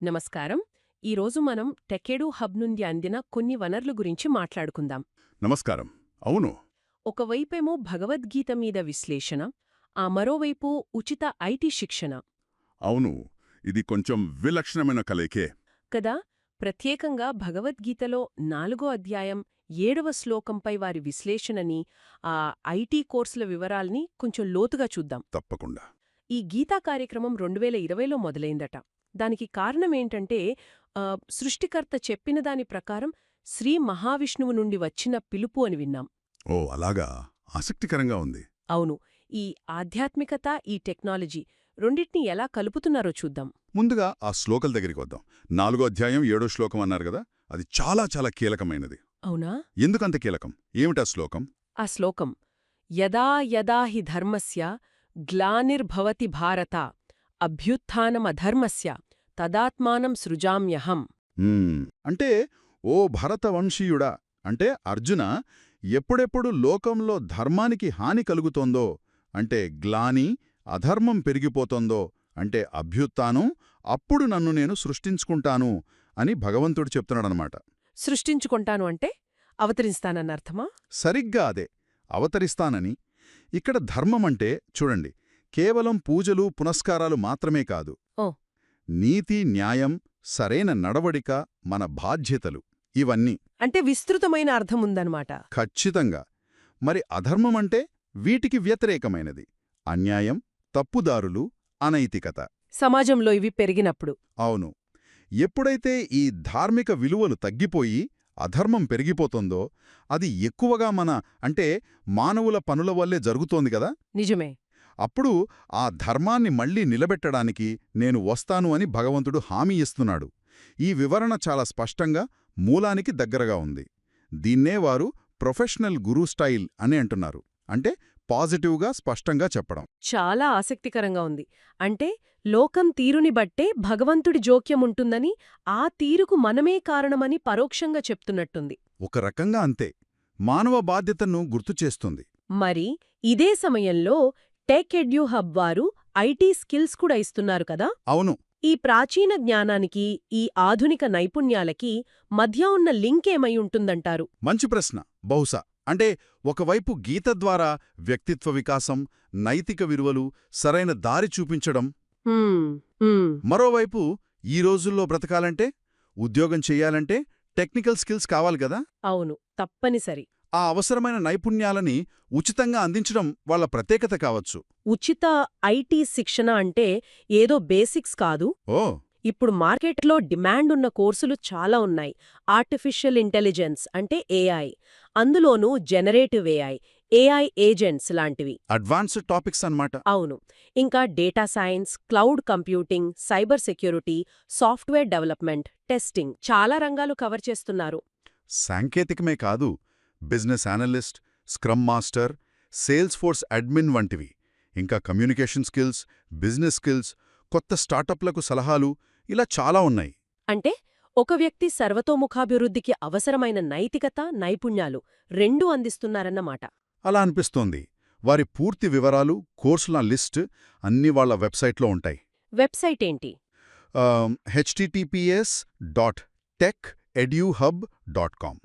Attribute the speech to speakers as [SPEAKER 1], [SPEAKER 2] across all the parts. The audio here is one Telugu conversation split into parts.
[SPEAKER 1] నమస్కారం. ఈరోజు మనం టెకెడు హబ్ నుండి అందిన కొన్ని వనరుల గురించి మాట్లాడుకుందాం.
[SPEAKER 2] నమస్కారం. అవును.
[SPEAKER 1] ఒకవైపేమో భగవద్గీత మీద విశ్లేషణ, ఆ మరోవైపు ఉచిత ఐటీ శిక్షణ.
[SPEAKER 2] అవును. ఇది కొంచెం విలక్షణమైన కలయికే.
[SPEAKER 1] కదా, ప్రత్యేకంగా భగవద్గీతలో 4వ అధ్యాయం 7వ శ్లోకంపై వారి విశ్లేషణని, ఆ ఐటీ కోర్సుల వివరాల్ని కొంచెం లోతుగా చూద్దాం.
[SPEAKER 2] తప్పకుండా.
[SPEAKER 1] ఈ గీతా కార్యక్రమం 2020లో మొదలైందట. దానికి కారణమేంటంటే సృష్టికర్త చెప్పిన దాని ప్రకారం శ్రీ మహావిష్ణువు నుండి వచ్చిన పిలుపు అని విన్నాం.
[SPEAKER 2] ఓ అలాగా. ఆసక్తికరంగా ఉంది.
[SPEAKER 1] అవును. ఈ ఆధ్యాత్మికత, ఈ టెక్నాలజీ రెండిటిని ఎలా కలుపుతున్నారో చూద్దాం.
[SPEAKER 2] ముందుగా ఆ శ్లోకల దగ్గరికి వద్దాం. 4వ అధ్యాయం 7వ శ్లోకం అన్నారు కదా, అది చాలా చాలా కీలకమైనది.
[SPEAKER 1] అవునా?
[SPEAKER 2] ఎందుకంత కీలకం? ఏమిటా శ్లోకం?
[SPEAKER 1] ఆ శ్లోకం యదా యదా హి ధర్మస్య గ్లానిర్భవతి భారత అభ్యుత్థానమధర్మస్య తదాత్మానం సృజామ్యహం.
[SPEAKER 2] అంటే, ఓ భరతవంశీయుడా, అంటే అర్జున, ఎప్పుడెప్పుడు లోకంలో ధర్మానికి హాని కలుగుతోందో, అంటే గ్లాని, అధర్మం పెరిగిపోతోందో, అంటే అభ్యుత్థానం, అప్పుడు నన్ను నేను సృష్టించుకుంటాను అని భగవంతుడు చెప్తున్నాడనమాట.
[SPEAKER 1] సృష్టించుకుంటాను అంటే అవతరిస్తానన్నర్థమా?
[SPEAKER 2] సరిగ్గా అదే, అవతరిస్తానని. ఇక్కడ ధర్మమంటే చూడండి, కేవలం పూజలు పునస్కారాలు మాత్రమే కాదు.
[SPEAKER 1] ఓ.
[SPEAKER 2] నీతి, న్యాయం, సరైన నడవడిక, మన బాధ్యతలు, ఇవన్నీ.
[SPEAKER 1] అంటే విస్తృతమైన అర్థముందన్నమాట.
[SPEAKER 2] ఖచ్చితంగా. మరి అధర్మమంటే వీటికి వ్యతిరేకమైనది. అన్యాయం, తప్పుదారులు, అనైతికత.
[SPEAKER 1] సమాజంలో ఇవి పెరిగినప్పుడు.
[SPEAKER 2] అవును. ఎప్పుడైతే ఈ ధార్మిక విలువలు తగ్గిపోయి అధర్మం పెరిగిపోతుందో, అది ఎక్కువగా అంటే మానవుల పనుల వల్లే జరుగుతోంది గదా.
[SPEAKER 1] నిజమే.
[SPEAKER 2] అప్పుడు ఆ ధర్మాన్ని మళ్లీ నిలబెట్టడానికి నేను వస్తాను అని భగవంతుడు హామీ ఇస్తున్నాడు. ఈ వివరణ చాలా స్పష్టంగా మూలానికి దగ్గరగా ఉంది. దీన్నే వారు ప్రొఫెషనల్ గురు స్టైల్ అని అంటున్నారు. అంటే పాజిటివ్గా, స్పష్టంగా చెప్పడం.
[SPEAKER 1] చాలా ఆసక్తికరంగా ఉంది. అంటే లోకం తీరుని బట్టే భగవంతుడి జోక్యముంటుందని, ఆ తీరుకు మనమే కారణమని పరోక్షంగా చెప్తున్నట్టుంది.
[SPEAKER 2] ఒక రకంగా అంతే. మానవ బాధ్యతను గుర్తుచేస్తుంది.
[SPEAKER 1] మరి ఇదే సమయంలో టెక్ ఎడ్యూ హబ్ వారు ఐటీ స్కిల్స్ కూడా ఇస్తున్నారు కదా.
[SPEAKER 2] అవును.
[SPEAKER 1] ఈ ప్రాచీన జ్ఞానానికి, ఈ ఆధునిక నైపుణ్యాలకి మధ్య ఉన్న లింక్ ఏమై ఉంటుందంటారు?
[SPEAKER 2] మంచి ప్రశ్న. బహుశా అంటే ఒకవైపు గీత ద్వారా వ్యక్తిత్వ వికాసం, నైతిక విలువలు, సరైన దారి చూపించడం. మరోవైపు ఈ రోజుల్లో బ్రతకాలంటే, ఉద్యోగం చెయ్యాలంటే టెక్నికల్ స్కిల్స్ కావాలి గదా.
[SPEAKER 1] అవును, తప్పనిసరి.
[SPEAKER 2] ఆ అవసరమైన నైపుణ్యాలని ఉచితంగా అందించడం వాళ్ళ ప్రత్యేకత కావచ్చు.
[SPEAKER 1] ఉచిత ఐటీ శిక్షణ అంటే ఏదో బేసిక్స్ కాదు.
[SPEAKER 2] ఓ.
[SPEAKER 1] ఇప్పుడు మార్కెట్లో డిమాండ్ ఉన్న కోర్సులు చాలా ఉన్నాయి. ఆర్టిఫిషియల్ ఇంటెలిజెన్స్ అంటే ఏఐ, అందులోనూ జనరేటివ్ ఏఐ, ఏఐ ఏజెంట్స్ లాంటివి.
[SPEAKER 2] అడ్వాన్స్డ్ టాపిక్స్ అన్నమాట.
[SPEAKER 1] అవును. ఇంకా data science, cloud computing, cyber security, software development, testing, చాలా రంగాలు కవర్ చేస్తున్నారు.
[SPEAKER 2] సాంకేతికమే కాదు, business analyst, scrum master, sales force admin వంటివి, ఇంకా కమ్యూనికేషన్ స్కిల్స్, బిజినెస్ స్కిల్స్, కొత్త స్టార్టప్లకు సలహాలు, ఇలా చాలా ఉన్నాయి.
[SPEAKER 1] అంటే ఒక వ్యక్తి సర్వతోముఖాభివృద్ధికి అవసరమైన నైతికత, నైపుణ్యాలు రెండూ అందిస్తున్నారన్నమాట.
[SPEAKER 2] అలా అనిపిస్తోంది. వారి పూర్తి వివరాలు, కోర్సుల లిస్ట్ అన్నీ వాళ్ళ వెబ్సైట్లో ఉంటాయి.
[SPEAKER 1] వెబ్సైట్ ఏంటి?
[SPEAKER 2] https.techeduhub.com.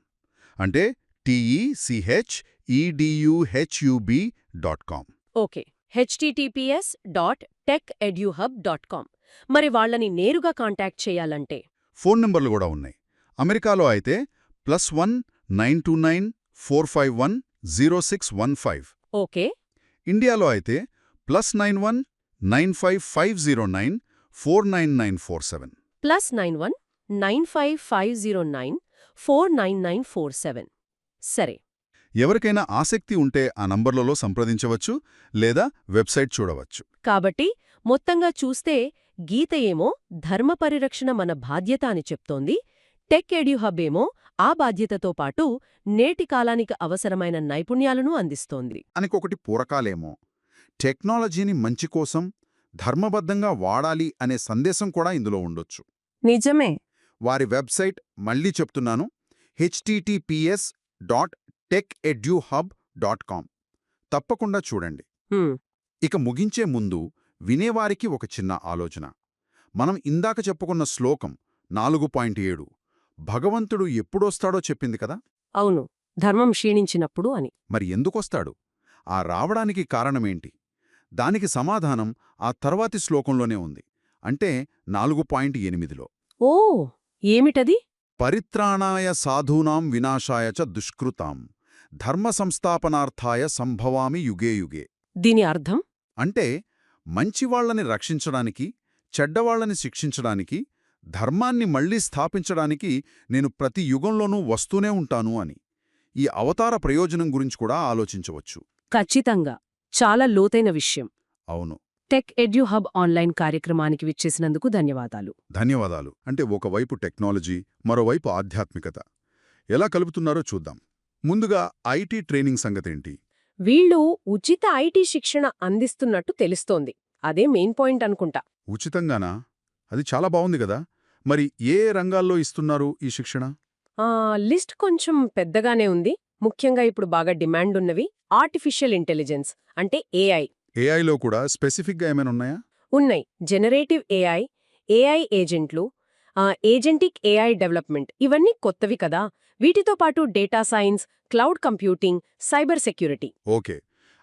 [SPEAKER 2] అంటే TECHEDUHUB.com.
[SPEAKER 1] ఓకే. https.techeduhub.com. మరి వాళ్ళని నేరుగా కాంటాక్ట్ చేయాలంటే?
[SPEAKER 2] ఫోన్ నంబర్లు కూడా ఉన్నాయి. అమెరికాలో అయితే +1 929 451 0615.
[SPEAKER 1] ఓకే.
[SPEAKER 2] ఇండియాలో అయితే +91 95509 49947.
[SPEAKER 1] +91 95509 49947. సరే.
[SPEAKER 2] ఎవరికైనా ఆసక్తి ఉంటే ఆ నంబర్లలో సంప్రదించవచ్చు, లేదా వెబ్సైట్ చూడవచ్చు.
[SPEAKER 1] కాబట్టి మొత్తంగా చూస్తే గీత ఏమో ధర్మ పరిరక్షణ మన బాధ్యత అని చెప్తోంది, టెక్ ఎడ్యూహబ్ ఏమో ఆ బాధ్యతతో పాటు నేటి కాలానికి అవసరమైన నైపుణ్యాలను అందిస్తోంది.
[SPEAKER 2] అనికొకటి పూరకాలేమో. టెక్నాలజీని మంచి కోసం, ధర్మబద్ధంగా వాడాలి అనే సందేశం కూడా ఇందులో ఉండొచ్చు.
[SPEAKER 1] నిజమే.
[SPEAKER 2] వారి వెబ్సైట్ మళ్ళీ చెప్తున్నాను, https.techeduhub.com. తప్పకుండా చూడండి. ఇక ముగించే ముందు వినేవారికి ఒక చిన్న ఆలోచన. మనం ఇందాక చెప్పుకున్న శ్లోకం 4.7 భగవంతుడు ఎప్పుడొస్తాడో చెప్పింది కదా.
[SPEAKER 1] అవును, ధర్మం క్షీణించినప్పుడు అని.
[SPEAKER 2] మరి ఎందుకొస్తాడు? ఆ రావడానికి కారణమేంటి? దానికి సమాధానం ఆ తర్వాతి శ్లోకంలోనే ఉంది. అంటే 4.8లో.
[SPEAKER 1] ఓ, ఏమిటది?
[SPEAKER 2] పరిత్రాణాయ సాధూనాం వినాశాయ చ దుష్కృతాం ధర్మ సంస్థాపనార్థాయ సంభవామి యుగే యుగే.
[SPEAKER 1] దీని అర్థం?
[SPEAKER 2] అంటే మంచివాళ్లని రక్షించడానికి, చెడ్డవాళ్లని శిక్షించడానికి, ధర్మాన్ని మళ్లీ స్థాపించడానికి నేను ప్రతి యుగంలోనూ వస్తూనే ఉంటాను అని. ఈ అవతార ప్రయోజనం గురించి కూడా ఆలోచించవచ్చు.
[SPEAKER 1] ఖచ్చితంగా. చాలా లోతైన విషయం.
[SPEAKER 2] అవును.
[SPEAKER 1] టెక్ ఎడ్యు హబ్ ఆన్లైన్ కార్యక్రమానికి విచ్చేసినందుకు ధన్యవాదాలు.
[SPEAKER 2] ధన్యవాదాలు. అంటే ఒకవైపు టెక్నాలజీ, మరోవైపు ఆధ్యాత్మికత ఎలా కలుపుతున్నారో చూద్దాం. ముందుగా ఐటీ ట్రైనింగ్ సంగతేంటి?
[SPEAKER 1] వీళ్ళు ఉచిత ఐటీ శిక్షణ అందిస్తున్నట్టు తెలుస్తోంది. అదే మెయిన్ పాయింట్ అనుకుంటా.
[SPEAKER 2] ఉచితంగానా? అది చాలా బావుంది గదా. మరి ఏ రంగాల్లో ఇస్తున్నారు ఈ శిక్షణ?
[SPEAKER 1] లిస్ట్ కొంచెం పెద్దగానే ఉంది. ముఖ్యంగా ఇప్పుడు బాగా డిమాండున్నవి ఆర్టిఫిషియల్ ఇంటెలిజెన్స్ అంటే ఏఐ.
[SPEAKER 2] ఏఐలో కూడా స్పెసిఫిక్గా ఏమైనా ఉన్నాయా?
[SPEAKER 1] ఉన్నాయి. జనరేటివ్ ఏఐ, ఏఐ ఏజెంట్లు, ఏజెంటిక్ ఏఐ డెవలప్మెంట్ ఇవన్నీ కొత్తవి కదా. వీటితో పాటు data science, cloud computing, cyber security.
[SPEAKER 2] Okay.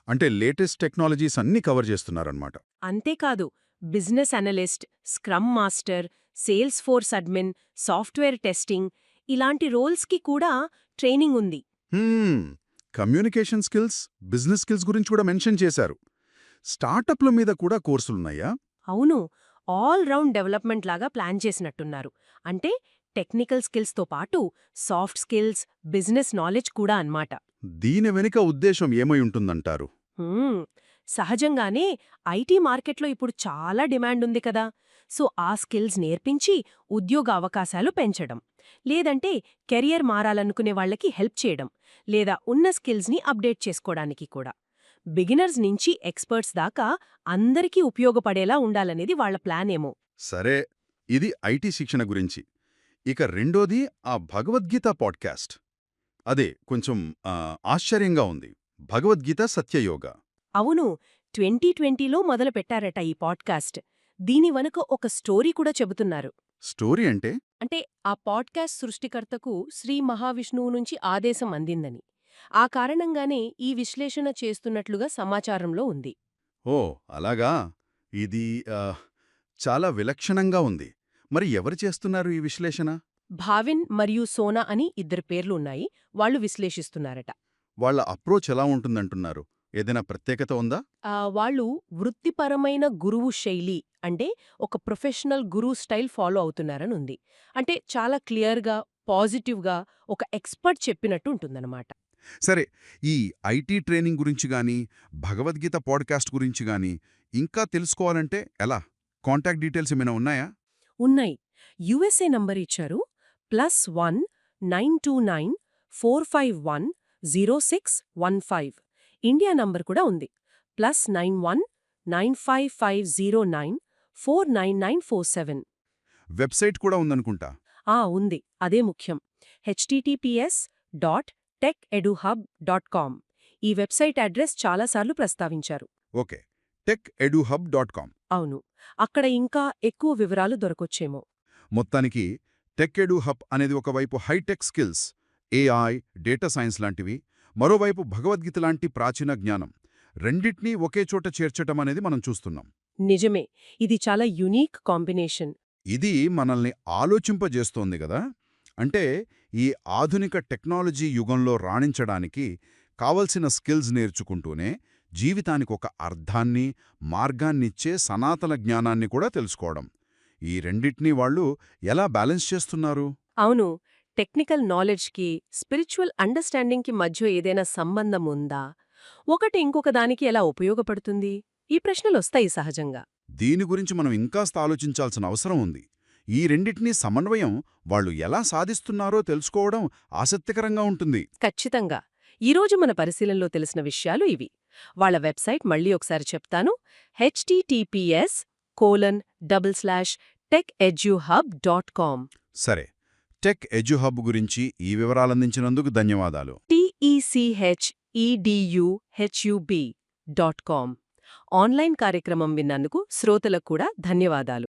[SPEAKER 2] అంటే లేటెస్ట్ టెక్నాలజీస్ అన్నీ కవర్ చేస్తున్నారన్నమాట.
[SPEAKER 1] అంతేకాదు, business analyst, scrum master, sales force admin, software testing ఇలాంటి రోల్స్కి కూడా ట్రైనింగ్ ఉంది.
[SPEAKER 2] కమ్యూనికేషన్ స్కిల్స్, బిజినెస్ స్కిల్స్ గురించి కూడా మెన్షన్ చేశారు. స్టార్టప్ల మీద కూడా కోర్సులున్నాయా?
[SPEAKER 1] అవును, ఆల్ రౌండ్ డెవలప్మెంట్ లాగా ప్లాన్ చేసినట్టున్నారు. అంటే టెక్నికల్ స్కిల్స్తో పాటు సాఫ్ట్ స్కిల్స్, బిజినెస్ నాలెడ్జ్ కూడా అన్నమాట.
[SPEAKER 2] దీని వెనుక ఉద్దేశం ఏమై ఉంటుందంటారు?
[SPEAKER 1] సహజంగానే ఐటీ మార్కెట్లో ఇప్పుడు చాలా డిమాండ్ ఉంది కదా. సో ఆ స్కిల్స్ నేర్పించి ఉద్యోగ అవకాశాలు పెంచడం, లేదంటే కెరియర్ మారాలనుకునే వాళ్ళకి హెల్ప్ చేయడం, లేదా ఉన్న స్కిల్స్ని అప్డేట్ చేసుకోవడానికి కూడా. బిగినర్స్ నుంచి ఎక్స్పర్ట్స్ దాకా అందరికీ ఉపయోగపడేలా ఉండాలనేది వాళ్ల ప్లాన్ ఏమో.
[SPEAKER 2] సరే, ఇది ఐటీ శిక్షణ గురించి. ఇక రెండోది ఆ భగవద్గీత పాడ్కాస్ట్. అదే కొంచెం ఆశ్చర్యంగా ఉంది. భగవద్గీత సత్యయోగ.
[SPEAKER 1] అవును, 2020లో మొదలుపెట్టారట ఈ పాడ్కాస్ట్. దీని వెనుక ఒక స్టోరీ కూడా చెబుతున్నారు.
[SPEAKER 2] స్టోరీ అంటే?
[SPEAKER 1] అంటే ఆ పాడ్కాస్ట్ సృష్టికర్తకు శ్రీ మహావిష్ణువు నుంచి ఆదేశం అందిందని, ఆ కారణంగానే ఈ విశ్లేషణ చేస్తున్నట్లుగా సమాచారంలో ఉంది.
[SPEAKER 2] ఓ అలాగా. ఇది చాలా విలక్షణంగా ఉంది. మరి ఎవరు చేస్తున్నారు ఈ విశ్లేషణ?
[SPEAKER 1] భావిన్ మరియు సోనా అని ఇద్దరు పేర్లు ఉన్నాయి. వాళ్లు విశ్లేషిస్తున్నారట.
[SPEAKER 2] వాళ్ళ అప్రోచ్ ఎలా ఉంటుందంటున్నారు? ఏదైనా ప్రత్యేకత ఉందా?
[SPEAKER 1] వాళ్ళు వృత్తిపరమైన గురువు శైలి, అంటే ఒక ప్రొఫెషనల్ గురువు స్టైల్ ఫాలో అవుతున్నారని ఉంది. అంటే చాలా క్లియర్గా, పాజిటివ్గా ఒక ఎక్స్పర్ట్ చెప్పినట్టు ఉంటుందన్నమాట.
[SPEAKER 2] సరే, ఈ ఐటీ ట్రైనింగ్ గురించి గానీ, భగవద్గీత పాడ్కాస్ట్ గురించి గానీ ఇంకా తెలుసుకోవాలంటే ఎలా? కాంటాక్ట్ డీటెయిల్స్ ఏమైనా ఉన్నాయా?
[SPEAKER 1] ఉన్నాయి. యుఎస్ఏ నంబర్ ఇచ్చారు. +1 929 451 0615. ఇండియా నంబర్ కూడా ఉంది. +91 95509 49947.
[SPEAKER 2] వెబ్సైట్ కూడా ఉందనుకుంటా.
[SPEAKER 1] ఉంది. అదే ముఖ్యం. https.techeduhub.com. ఈ వెబ్సైట్ అడ్రస్ చాలాసార్లు ప్రస్తావించారు.
[SPEAKER 2] Okay, techeduhub.com.
[SPEAKER 1] అవును, అక్కడ ఇంకా ఎక్కువ వివరాలు దొరకొచ్చేమో.
[SPEAKER 2] మొత్తానికి టెక్ఎడు హబ్ అనేది ఒకవైపు hi tech skills, AI, data science లాంటివి, మరోవైపు భగవద్గీత లాంటి ప్రాచీన జ్ఞానం, రెండిట్నీ ఒకే చోట చేర్చటం అనేది మనం చూస్తున్నాం.
[SPEAKER 1] నిజమే, ఇది చాలా యునీక్ కాంబినేషన్.
[SPEAKER 2] ఇది మనల్ని ఆలోచింపజేస్తోంది గదా. అంటే ఈ ఆధునిక టెక్నాలజీ యుగంలో రాణించడానికి కావలసిన స్కిల్స్ నేర్చుకుంటూనే జీవితానికొక అర్థాన్ని, మార్గాన్నిచ్చే సనాతన జ్ఞానాన్ని కూడా తెలుసుకోవడం. ఈ రెండిట్నీ వాళ్ళు ఎలా బ్యాలెన్స్ చేస్తున్నారు?
[SPEAKER 1] అవును, టెక్నికల్ నాలెడ్జ్కి, స్పిరిచువల్ అండర్స్టాండింగ్కి మధ్య ఏదైనా సంబంధం ఉందా? ఒకటి ఇంకొక దానికి ఎలా ఉపయోగపడుతుంది? ఈ ప్రశ్నలొస్తాయి సహజంగా.
[SPEAKER 2] దీని గురించి మనం ఇంకాస్త ఆలోచించాల్సిన అవసరం ఉంది. ఈ రెండిటినీ సమన్వయం వాళ్ళు ఎలా సాధిస్తున్నారో తెలుసుకోవడం ఆసక్తికరంగా ఉంటుంది.
[SPEAKER 1] ఖచ్చితంగా. ఈరోజు మన పరిశీలనలో తెలిసిన విషయాలు ఇవి. వాళ్ల వెబ్సైట్ మళ్ళీ ఒకసారి చెప్తాను. https://techeduhub.com.
[SPEAKER 2] సరే, టెక్ ఎడ్యుహబ్ గురించి ఈ వివరాలందించినందుకు ధన్యవాదాలు.
[SPEAKER 1] techeduhub.com. ఆన్లైన్ కార్యక్రమం విన్నందుకు శ్రోతలకు కూడా ధన్యవాదాలు.